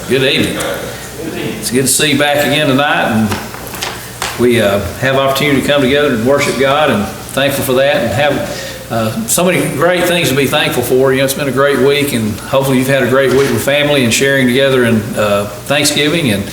Good evening. It's good to see you back again tonight, and we have opportunity to come together and worship God, and thankful for that, and have so many great things to be thankful for. You know, it's been a great week, and hopefully you've had a great week with family and sharing together in Thanksgiving. And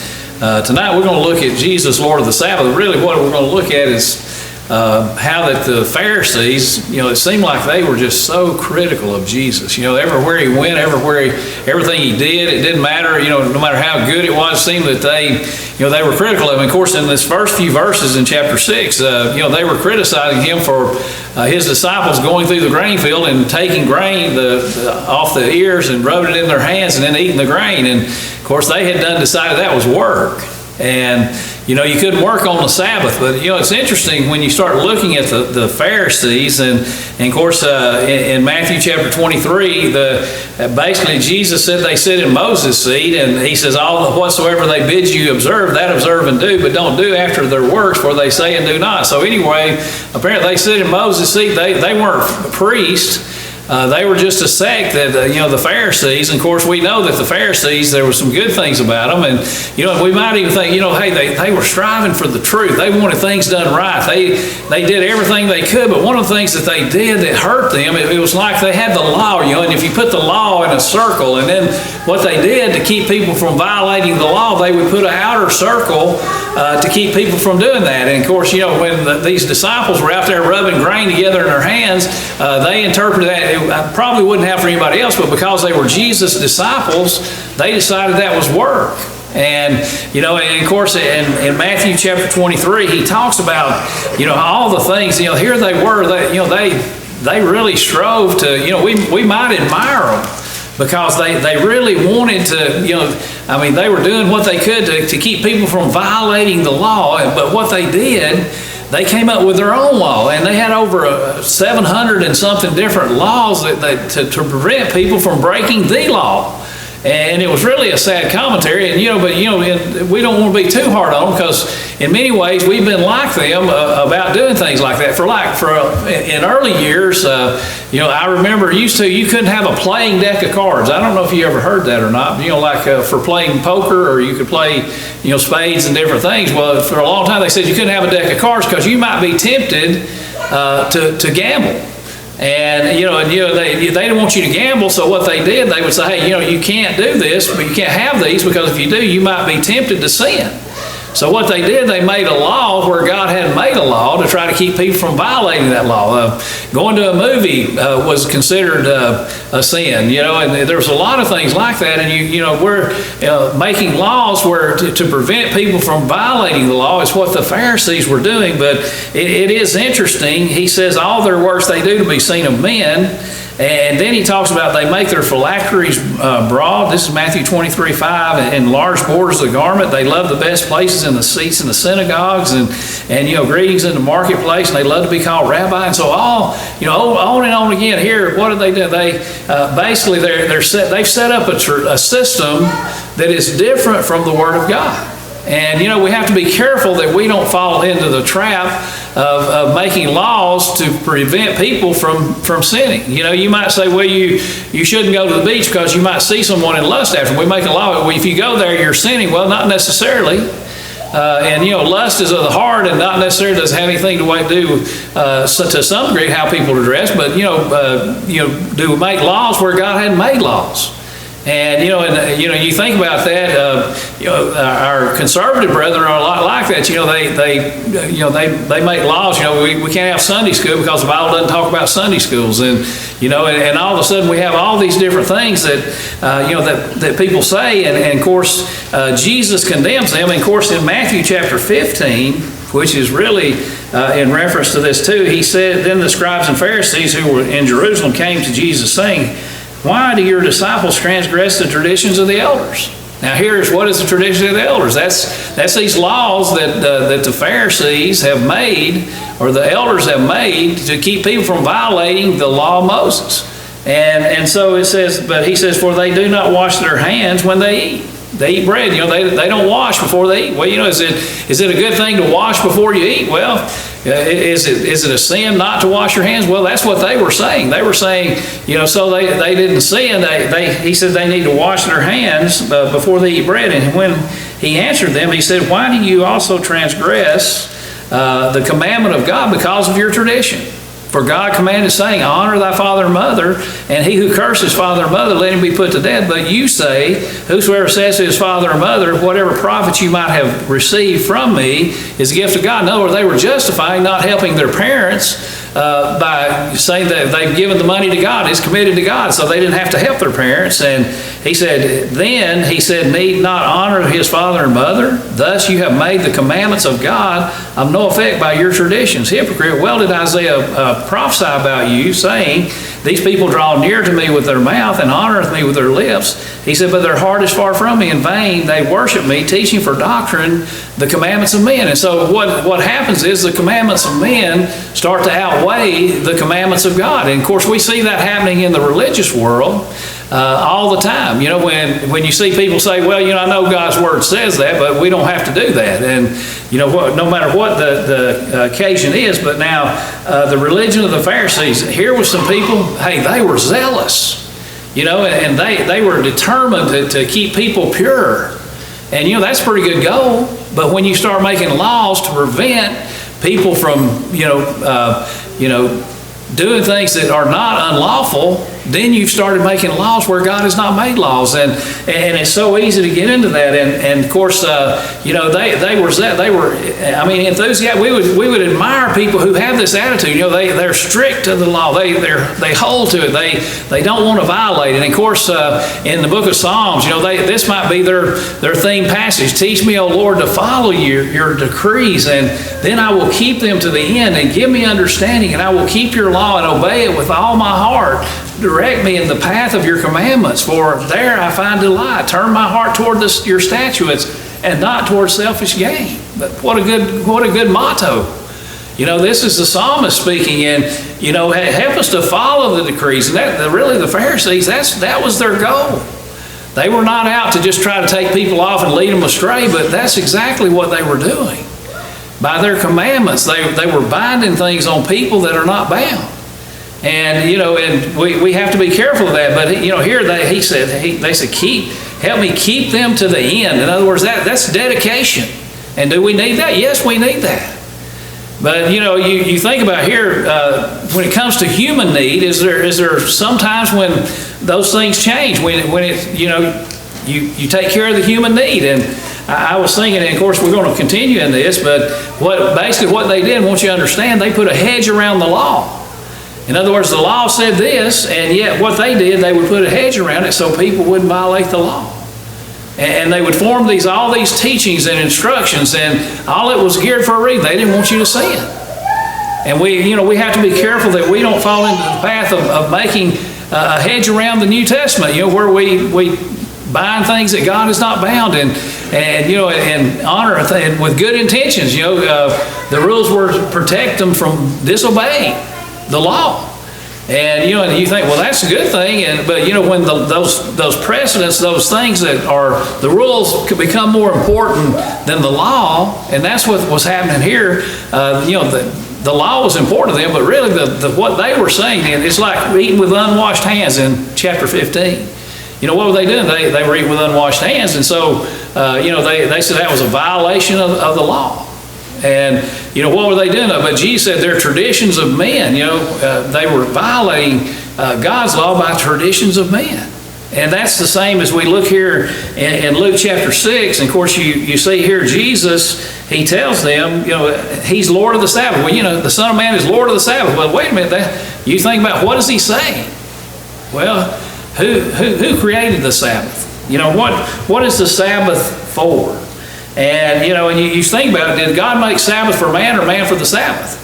tonight we're going to look at Jesus, Lord of the Sabbath. Really what we're going to look at is how that the Pharisees, you know, it seemed like they were just so critical of Jesus. You know, everywhere he went, everything he did, it didn't matter, you know, no matter how good it was, it seemed that they were critical of him. Of course, in this first few verses in chapter 6, they were criticizing him for his disciples going through the grain field and taking grain off the ears and rubbing it in their hands and then eating the grain. And of course, they had decided that was work. And you know, you couldn't work on the Sabbath, but you know, it's interesting when you start looking at the Pharisees, and of course, in Matthew chapter 23, basically Jesus said they sit in Moses' seat, and he says, all whatsoever they bid you observe, that observe and do, but don't do after their works, for they say and do not. So anyway, apparently they sit in Moses' seat. They weren't priests. They were just a sect that, the Pharisees, and of course we know that the Pharisees, there were some good things about them, and, you know, we might even think, hey, they were striving for the truth. They wanted things done right. They did everything they could, but one of the things that they did that hurt them, it was like they had the law, and if you put the law in a circle, and then what they did to keep people from violating the law, they would put an outer circle to keep people from doing that. And of course, when these disciples were out there rubbing grain together in their hands, they interpreted that. I probably wouldn't have for anybody else, but because they were Jesus' disciples, they decided that was work. And, and of course, in Matthew chapter 23, he talks about, all the things, here they were, they really strove to, we might admire them because they really wanted to, they were doing what they could to keep people from violating the law. But what they did, they came up with their own law, and they had over 700 and something different laws to prevent people from breaking the law. And it was really a sad commentary, and we don't want to be too hard on them, because in many ways we've been like them about doing things like that. In early years, I remember you couldn't have a playing deck of cards. I don't know if you ever heard that or not. But, for playing poker, or you could play spades and different things. Well, for a long time they said you couldn't have a deck of cards because you might be tempted to gamble. And they didn't want you to gamble, so what they did, they would say, hey, you can't do this, but you can't have these, because if you do, you might be tempted to sin. So what they did, they made a law where God had made a law to try to keep people from violating that law. Going to a movie was considered a sin, and there was a lot of things like that. And we're making laws where to prevent people from violating the law is what the Pharisees were doing. But it is interesting. He says all their works they do to be seen of men. And then he talks about they make their phylacteries broad. This is Matthew 23:5. And large borders of the garment. They love the best places in the seats in the synagogues, and greetings in the marketplace. And they love to be called rabbi. And so on and on again. Here, what do? They basically they've set up a system that is different from the Word of God. And we have to be careful that we don't fall into the trap of making laws to prevent people from sinning. You might say, well, you shouldn't go to the beach because you might see someone and lust after them. We make a law, well, if you go there, you're sinning. Well, not necessarily. Lust is of the heart, and not necessarily does have anything to do to some degree how people are dressed. But do we make laws where God hadn't made laws? And you think about that. Our conservative brethren are a lot like that. They make laws. We can't have Sunday school because the Bible doesn't talk about Sunday schools. And and all of a sudden we have all these different things that that people say. And of course Jesus condemns them. And of course in Matthew chapter 15, which is really in reference to this too, he said, then the scribes and Pharisees who were in Jerusalem came to Jesus saying, why do your disciples transgress the traditions of the elders? Now here's what is the tradition of the elders. That's these laws that the Pharisees have made, or the elders have made, to keep people from violating the law of Moses. And so it says, but he says, for they do not wash their hands when they eat. They eat bread. They don't wash before they eat. Well, is it a good thing to wash before you eat? Well, is it a sin not to wash your hands? Well, that's what they were saying. They were saying, so they didn't sin. He said they need to wash their hands before they eat bread. And when he answered them, he said, why do you also transgress the commandment of God because of your tradition? For God commanded, saying, honor thy father and mother, and he who curses father and mother, let him be put to death. But you say, whosoever says to his father or mother, whatever profit you might have received from me is a gift of God. In other words, they were justifying not helping their parents by saying that they've given the money to God, it's committed to God, so they didn't have to help their parents. And he said, need not honor his father and mother. Thus you have made the commandments of God of no effect by your traditions. Hypocrite, well did Isaiah prophesy about you, saying, these people draw near to me with their mouth and honoreth me with their lips. He said, but their heart is far from me. In vain they worship me, teaching for doctrine the commandments of men. And so what happens is the commandments of men start to outweigh the commandments of God. And of course we see that happening in the religious world all the time. When you see people say, well, I know God's word says that, but we don't have to do that. And no matter what the occasion is. But now the religion of the Pharisees, here was some people, hey, they were zealous, and they were determined to keep people pure. And that's a pretty good goal. But when you start making laws to prevent people from doing things that are not unlawful, then you've started making laws where God has not made laws, and it's so easy to get into that. And of course, they were enthusiastic. We would admire people who have this attitude. They're strict to the law. They hold to it. They don't want to violate it. And of course, in the book of Psalms, this might be their theme passage. Teach me, O Lord, to follow your decrees, and then I will keep them to the end. And give me understanding, and I will keep your law and obey it with all my heart. Direct me in the path of your commandments, for there I find delight. Turn my heart toward your statutes and not toward selfish gain. But what a good motto. This is the psalmist speaking, and help us to follow the decrees. And really the Pharisees, that was their goal. They were not out to just try to take people off and lead them astray, but that's exactly what they were doing. By their commandments, they were binding things on people that are not bound. And and we have to be careful of that. But here they said help me keep them to the end. In other words, that's dedication. And do we need that? Yes, we need that. But you think about here, when it comes to human need, is there sometimes when those things change, when it you take care of the human need? And I was thinking, and of course we're going to continue in this, but basically what they did, once you understand, they put a hedge around the law. In other words, the law said this, and yet what they did, they would put a hedge around it so people wouldn't violate the law. And they would form all these teachings and instructions, and all it was geared for a reason. They didn't want you to sin. And we have to be careful that we don't fall into the path of making a hedge around the New Testament, where we bind things that God has not bound, and honor and with good intentions. The rules were to protect them from disobeying the law. And you think, well, that's a good thing. But when those precedents, those things that are the rules, could become more important than the law, and that's what was happening here. The law was important to them, but really what they were saying, and it's like eating with unwashed hands in chapter 15. What were they doing? They were eating with unwashed hands, and so they said that was a violation of the law. And what were they doing? But Jesus said they're traditions of men. They were violating God's law by traditions of men. And that's the same as we look here in Luke chapter 6. And of course you see here Jesus, he tells them, he's Lord of the Sabbath. Well, the Son of Man is Lord of the Sabbath. Well, wait a minute. You think about, what is he saying? Well, who created the Sabbath? What is the Sabbath for? And you think about it, did God make Sabbath for man or man for the Sabbath?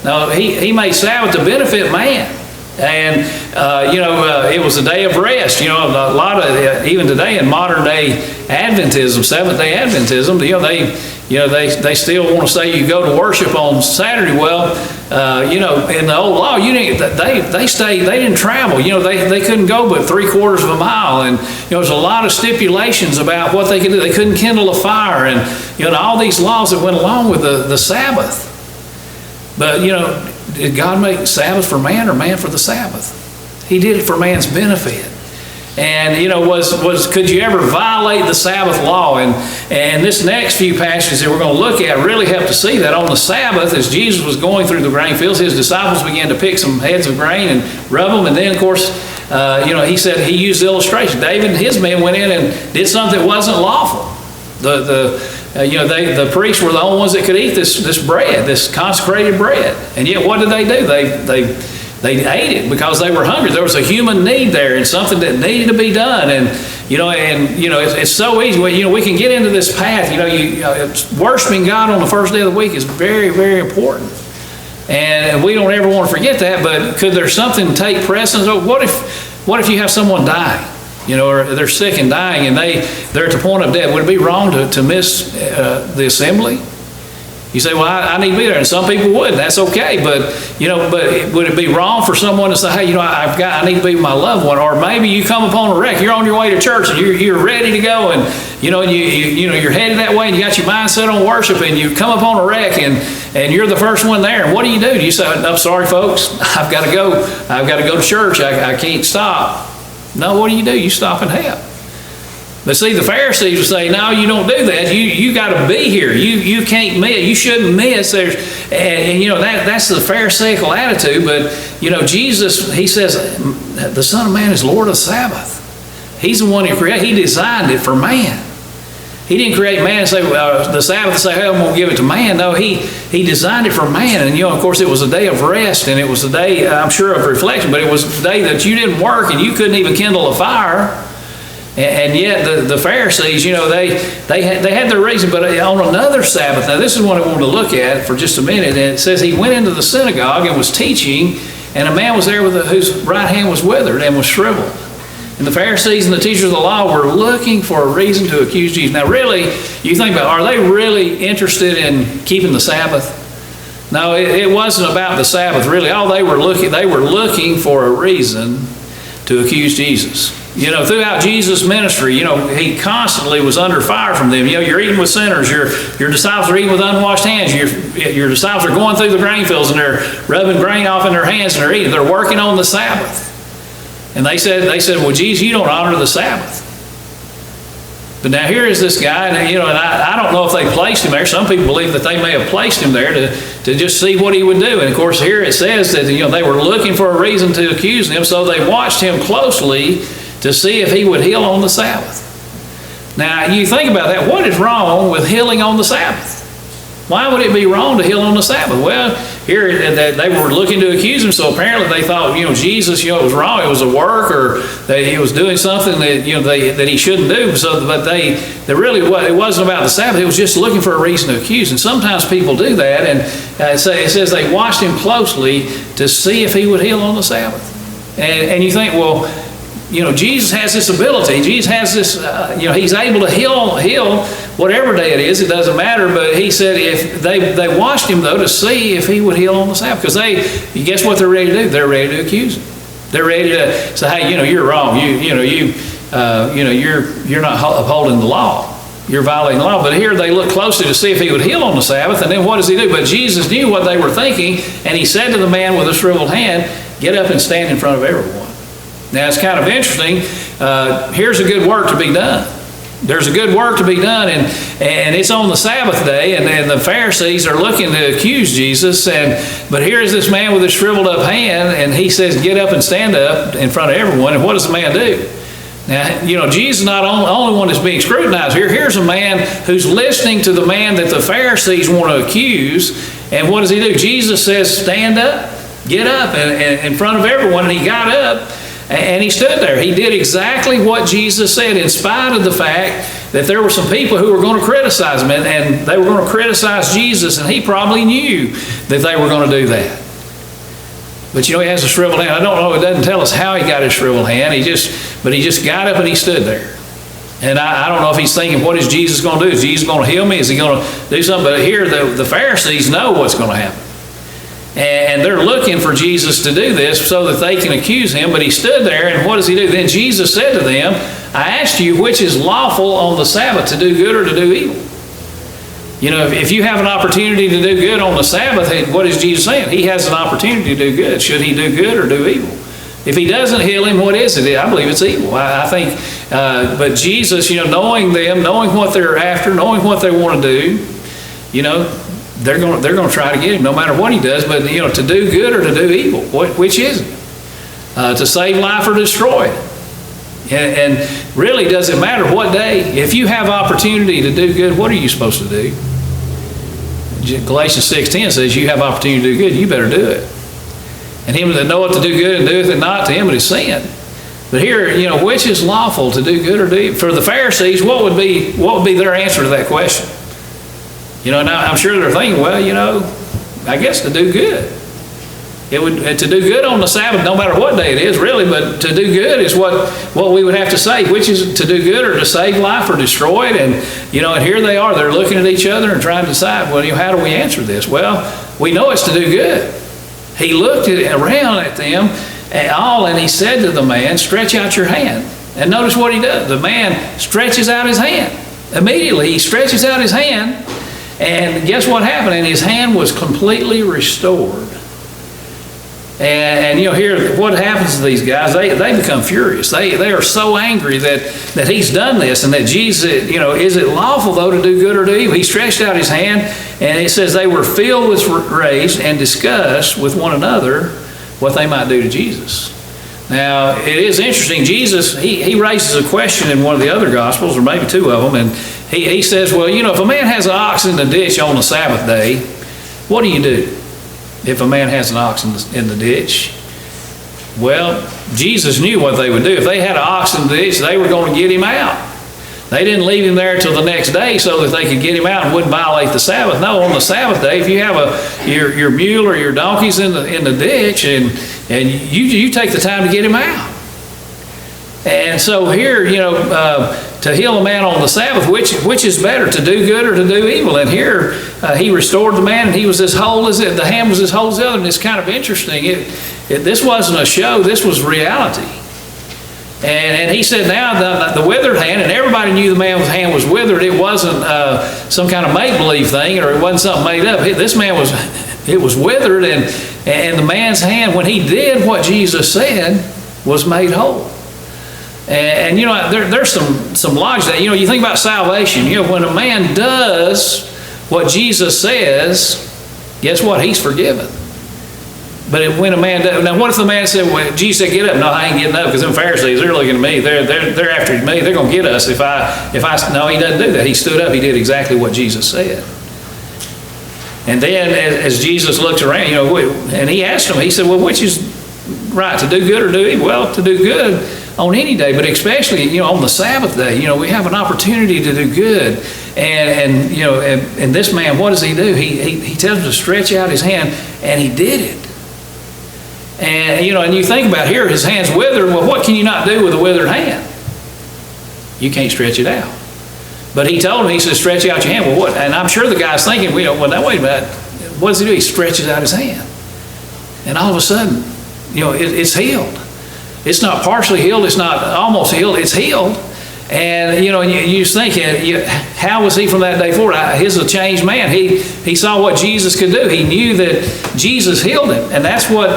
No, he made Sabbath to benefit man. And it was a day of rest. A lot of even today in modern day Adventism, Seventh-day Adventism, they still want to say you go to worship on Saturday. Well, in the old law, they stayed. They didn't travel. They couldn't go but 3/4 of a mile, and there's a lot of stipulations about what they could do. They couldn't kindle a fire, and all these laws that went along with the Sabbath. But, did God make the Sabbath for man or man for the Sabbath? He did it for man's benefit. And, could you ever violate the Sabbath law? And this next few passages that we're going to look at really help to see that. On the Sabbath, as Jesus was going through the grain fields, his disciples began to pick some heads of grain and rub them. And then, of course, he said he used the illustration. David and his men went in and did something that wasn't lawful. The priests were the only ones that could eat this bread, this consecrated bread. And yet, what did they do? They ate it because they were hungry. There was a human need there and something that needed to be done. And it's so easy. We can get into this path. Worshiping God on the first day of the week is very, very important. And we don't ever want to forget that. But could there something take precedence? What if you have someone die? Or they're sick and dying, and they're at the point of death. Would it be wrong to miss the assembly? You say, well, I need to be there, and some people would. That's okay, but would it be wrong for someone to say, hey, I need to be with my loved one? Or maybe you come upon a wreck. You're on your way to church, and you're ready to go, and you're headed that way, and you got your mind set on worship, and you come upon a wreck, and you're the first one there. And what do? You say, I'm sorry, folks, I've got to go. I've got to go to church. I can't stop. No, what do? You stop and help. But see, the Pharisees would say, no, you don't do that. You got to be here. You can't miss. You shouldn't miss. That's the Pharisaical attitude. But, Jesus, he says, the Son of Man is Lord of the Sabbath. He's the one who created. He designed it for man. He didn't create man and say, the Sabbath, and say, hey, I'm going to give it to man. No, he designed it for man. And, of course, it was a day of rest, and it was a day, I'm sure, of reflection, but it was a day that you didn't work and you couldn't even kindle a fire. And yet the Pharisees, they had their reason. But on another Sabbath, now this is what I wanted to look at for just a minute. And it says he went into the synagogue and was teaching, and a man was there whose right hand was withered and was shriveled. And the Pharisees and the teachers of the law were looking for a reason to accuse Jesus. Now, really, you think about, are they really interested in keeping the Sabbath? No, it wasn't about the Sabbath, really. All they were looking for a reason to accuse Jesus. Throughout Jesus' ministry, he constantly was under fire from them. You're eating with sinners. Your disciples are eating with unwashed hands. Your disciples are going through the grain fields and they're rubbing grain off in their hands and they're eating. They're working on the Sabbath. And they said, well, Jesus, you don't honor the Sabbath. But now here is this guy, and I don't know if they placed him there. Some people believe that they may have placed him there to just see what he would do. And of course, here it says that they were looking for a reason to accuse him, so they watched him closely to see if he would heal on the Sabbath. Now, you think about that. What is wrong with healing on the Sabbath? Why would it be wrong to heal on the Sabbath? Well, here they were looking to accuse him, so apparently they thought, Jesus, it was wrong. It was a work, or that he was doing something that that he shouldn't do. But it wasn't about the Sabbath. It was just looking for a reason to accuse. And sometimes people do that, and it says they watched him closely to see if he would heal on the Sabbath. And you think, well, Jesus has this ability. Jesus has this, he's able to heal whatever day it is. It doesn't matter. But he said if they watched him, though, to see if he would heal on the Sabbath. Because guess what they're ready to do? They're ready to accuse him. They're ready to say, hey, you're wrong. You're not upholding the law. You're violating the law. But here they look closely to see if he would heal on the Sabbath. And then what does he do? But Jesus knew what they were thinking. And he said to the man with the shriveled hand, get up and stand in front of everyone. Now, it's kind of interesting. Here's a good work to be done. There's a good work to be done, and it's on the Sabbath day, and the Pharisees are looking to accuse Jesus. But here's this man with a shriveled up hand, and he says, get up and stand up in front of everyone. And what does the man do? Now, Jesus is not the only one that's being scrutinized here. Here's a man who's listening to the man that the Pharisees want to accuse. And what does he do? Jesus says, stand up, get up in front of everyone. And he got up. And he stood there. He did exactly what Jesus said, in spite of the fact that there were some people who were going to criticize him, and they were going to criticize Jesus, and he probably knew that they were going to do that. But he has a shriveled hand. I don't know, it doesn't tell us how he got his shriveled hand. He just got up and he stood there. And I don't know if he's thinking, what is Jesus going to do? Is Jesus going to heal me? Is he going to do something? But here the Pharisees know what's going to happen. And they're looking for Jesus to do this so that they can accuse him. But he stood there, and what does he do? Then Jesus said to them, I asked you which is lawful on the Sabbath, to do good or to do evil. You know, if you have an opportunity to do good on the Sabbath, what is Jesus saying? He has an opportunity to do good. Should he do good or do evil? If he doesn't heal him, what is it? I believe it's evil. I think, but Jesus, you know, knowing them, knowing what they're after, knowing what they want to do, you know, they're going to try to get him no matter what he does. But, you know, to do good or to do evil, which is it? To save life or destroy it? And really, does it matter what day? If you have opportunity to do good, what are you supposed to do? Galatians 6:10 says you have opportunity to do good, you better do it. And him that knoweth to do good and doeth it not, to him it is sin. But here, you know, which is lawful, to do good or do evil? For the Pharisees, what would be their answer to that question? You know, now I'm sure they're thinking, well, you know, I guess to do good. It would to do good on the Sabbath, no matter what day it is, really. But to do good is what we would have to say, which is to do good or to save life or destroy it. And you know, and here they are, they're looking at each other and trying to decide, well, you know, how do we answer this? Well, we know it's to do good. He looked around at them and he said to the man, "Stretch out your hand." And notice what he does. The man stretches out his hand. Immediately, he stretches out his hand, and guess what happened? And his hand was completely restored. And you know, here, what happens to these guys? They become furious. They are so angry that he's done this, and that Jesus, you know, is it lawful though to do good or do evil? He stretched out his hand, and it says they were filled with rage and discussed with one another what they might do to Jesus. Now, it is interesting. Jesus, he raises a question in one of the other Gospels, or maybe two of them, and he says, well, you know, if a man has an ox in the ditch on the Sabbath day, what do you do? If a man has an ox in the ditch? Well, Jesus knew what they would do. If they had an ox in the ditch, they were going to get him out. They didn't leave him there till the next day so that they could get him out and wouldn't violate the Sabbath. No, on the Sabbath day, if you have your mule or your donkeys in the ditch, and you take the time to get him out. And so here, you know, to heal a man on the Sabbath, which is better, to do good or to do evil? And here, he restored the man, and he was as whole as the hand was as whole as the other. And it's kind of interesting. This wasn't a show. This was reality. And he said, now the withered hand, and everybody knew the man's hand was withered. It wasn't some kind of make-believe thing, or it wasn't something made up. This man was withered, and the man's hand, when he did what Jesus said, was made whole. And you know, there's some logic that, you know, you think about salvation. You know, when a man does what Jesus says, guess what? He's forgiven. But when a man does, now what if the man said, well, Jesus said, get up? No, I ain't getting up, because them Pharisees, they're looking at me. They're after me. They're going to get us if I. No, he doesn't do that. He stood up. He did exactly what Jesus said. And then as Jesus looked around, you know, and he asked him, he said, well, which is right, to do good or do evil? Well, to do good on any day, but especially, you know, on the Sabbath day, you know, we have an opportunity to do good. And you know, and this man, what does he do? He tells him to stretch out his hand, and he did it. And you know, and you think about here, his hand's withered. Well, what can you not do with a withered hand? You can't stretch it out. But he told him, he said, stretch out your hand. Well, what? And I'm sure the guy's thinking, well, now wait a minute, what does he do? He stretches out his hand, and all of a sudden, you know, it's healed. It's not partially healed. It's not almost healed. It's healed. And, you know, you just think, how was he from that day forward? He's a changed man. He saw what Jesus could do. He knew that Jesus healed him. And that's what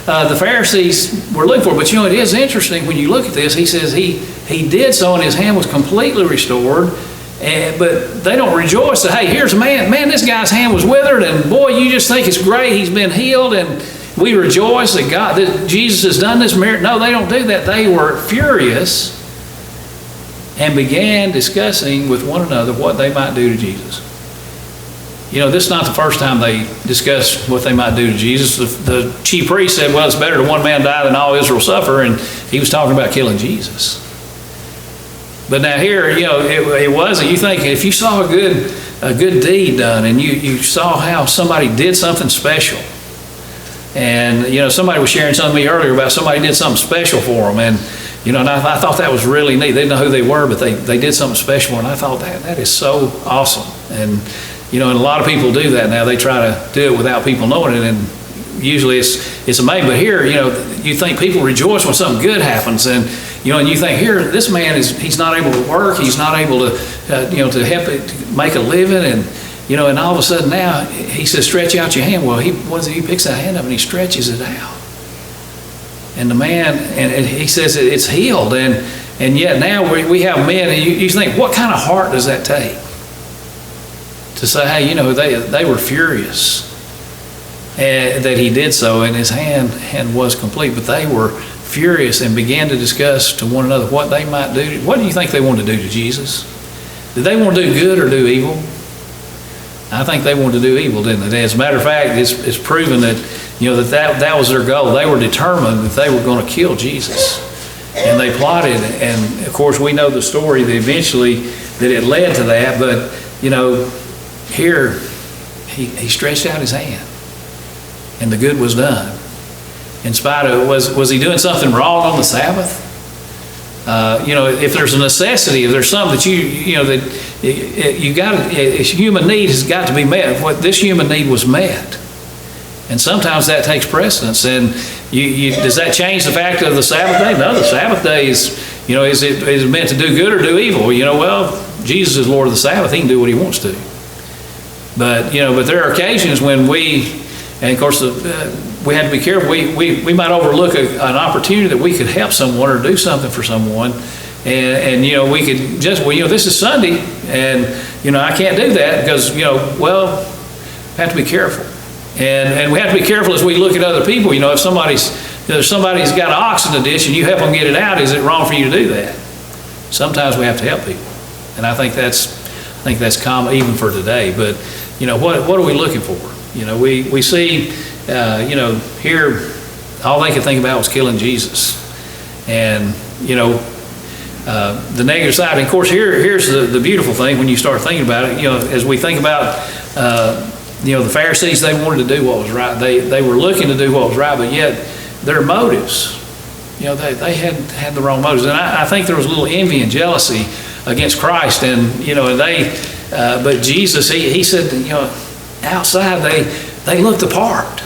the Pharisees were looking for. But, you know, it is interesting when you look at this. He says he did so, and his hand was completely restored. But they don't rejoice that, hey, here's a man. Man, this guy's hand was withered. And, boy, you just think it's great. He's been healed. And we rejoice that Jesus has done this miracle. No, they don't do that. They were furious and began discussing with one another what they might do to Jesus. You know, this is not the first time they discussed what they might do to Jesus. The chief priest said, well, it's better that one man die than all Israel suffer, and he was talking about killing Jesus. But now here, you know, it wasn't. You think if you saw a good deed done, and you saw how somebody did something special, and, you know, somebody was sharing something with me earlier about somebody did something special for them. And, you know, and I thought that was really neat. They didn't know who they were, but they did something special. And I thought that is so awesome. And, you know, and a lot of people do that now. They try to do it without people knowing it. And usually it's amazing. But here, you know, you think people rejoice when something good happens. And, you know, and you think here, this man he's not able to work. He's not able to, you know, to help it, to make a living. and all of a sudden now, he says, stretch out your hand. Well, he picks that hand up and he stretches it out. And the man, and he says it's healed. And yet now we have men, and you think, what kind of heart does that take? To say, hey, they were furious that he did so, and his hand was complete. But they were furious and began to discuss to one another what they might do. What do you think they wanted to do to Jesus? Did they want to do good or do evil? I think they wanted to do evil, didn't they? As a matter of fact, it's proven that that was their goal. They were determined that they were going to kill Jesus, and they plotted. And of course, we know the story that eventually that it led to that. But here he stretched out his hand, and the good was done. In spite of, was he doing something wrong on the Sabbath? If there's a necessity, if there's something that you got, a human need has got to be met. What this human need was met, and sometimes that takes precedence. And does that change the fact of the Sabbath day? No, the Sabbath day is it meant to do good or do evil? Well, Jesus is Lord of the Sabbath; He can do what He wants to. But there are occasions when and of course, we have to be careful. We might overlook an opportunity that we could help someone or do something for someone, and we could just this is Sunday, and I can't do that because we have to be careful, and we have to be careful as we look at other people. If somebody's got an ox in the ditch and you help them get it out, is it wrong for you to do that? Sometimes we have to help people, and I think that's common even for today. But what are we looking for? We see, here, all they could think about was killing Jesus. And, the negative side, and of course, here's the beautiful thing when you start thinking about it, as we think about, the Pharisees, they wanted to do what was right. They were looking to do what was right, but yet their motives, they had the wrong motives. And I think there was a little envy and jealousy against Christ. And, but Jesus, he said, outside they looked the part.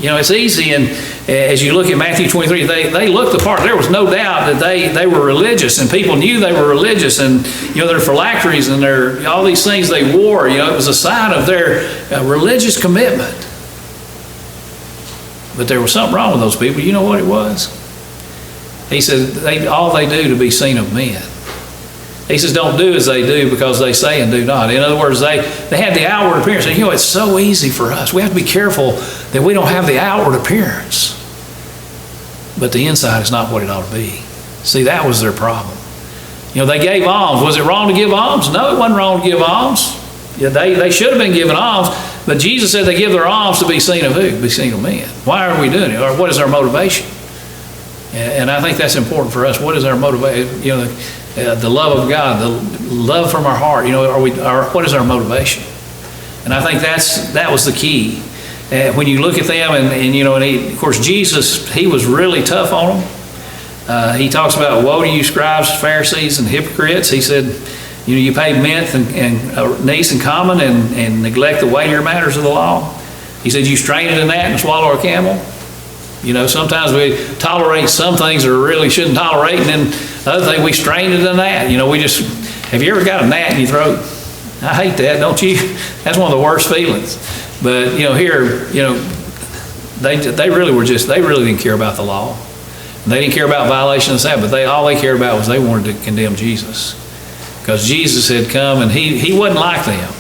It's easy, and as you look at Matthew 23, they looked the part. There was no doubt that they were religious, and people knew they were religious, and their phylacteries and all these things they wore, it was a sign of their religious commitment. But there was something wrong with those people. You know what it was? He said all they do to be seen of men. He says, don't do as they do because they say and do not. In other words, they had the outward appearance. And it's so easy for us. We have to be careful that we don't have the outward appearance. But the inside is not what it ought to be. See, that was their problem. They gave alms. Was it wrong to give alms? No, it wasn't wrong to give alms. They should have been giving alms. But Jesus said they give their alms to be seen of who? Be seen of men. Why are we doing it? Or what is our motivation? And I think that's important for us. What is our motivation? The love of God, the love from our heart. What is our motivation? And I think that was the key. When you look at them, and of course Jesus, he was really tough on them. He talks about, woe to you scribes, Pharisees, and hypocrites. He said, you pay mint and anise and common and neglect the weightier matters of the law. He said, you strain a gnat and swallow a camel. Sometimes we tolerate some things that we really shouldn't tolerate, and then other thing, we strain it in that. Have you ever got a gnat in your throat? I hate that, don't you? That's one of the worst feelings. But, here, they really didn't care about the law. They didn't care about violation of the Sabbath. All they cared about was they wanted to condemn Jesus. Because Jesus had come, and he wasn't like them.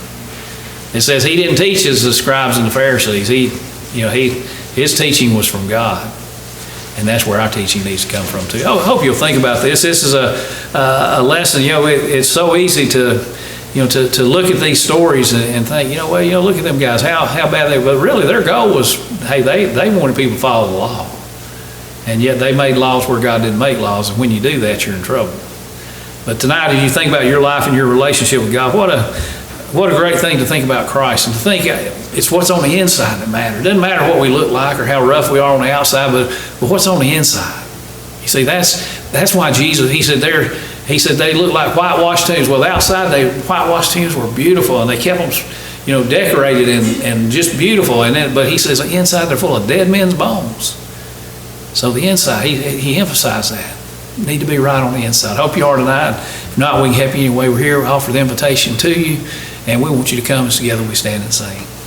It says he didn't teach as the scribes and the Pharisees. His teaching was from God. And that's where our teaching needs to come from too. I hope you'll think about this. This is a lesson. It's so easy to look at these stories and think, look at them guys, how bad they were. But really, their goal was, hey, they wanted people to follow the law, and yet they made laws where God didn't make laws. And when you do that, you're in trouble. But tonight, as you think about your life and your relationship with God, what a great thing to think about Christ, and to think it's what's on the inside that matters. It doesn't matter what we look like or how rough we are on the outside, but what's on the inside. You see, that's why Jesus, he said they look like whitewashed tombs. Well, the outside, whitewashed tombs were beautiful, and they kept them, decorated and just beautiful. But he says the inside they're full of dead men's bones. So the inside, he emphasized that. Need to be right on the inside. I hope you are tonight. If not, we can help you anyway. We're here. We offer the invitation to you. And we want you to come as together we stand and sing.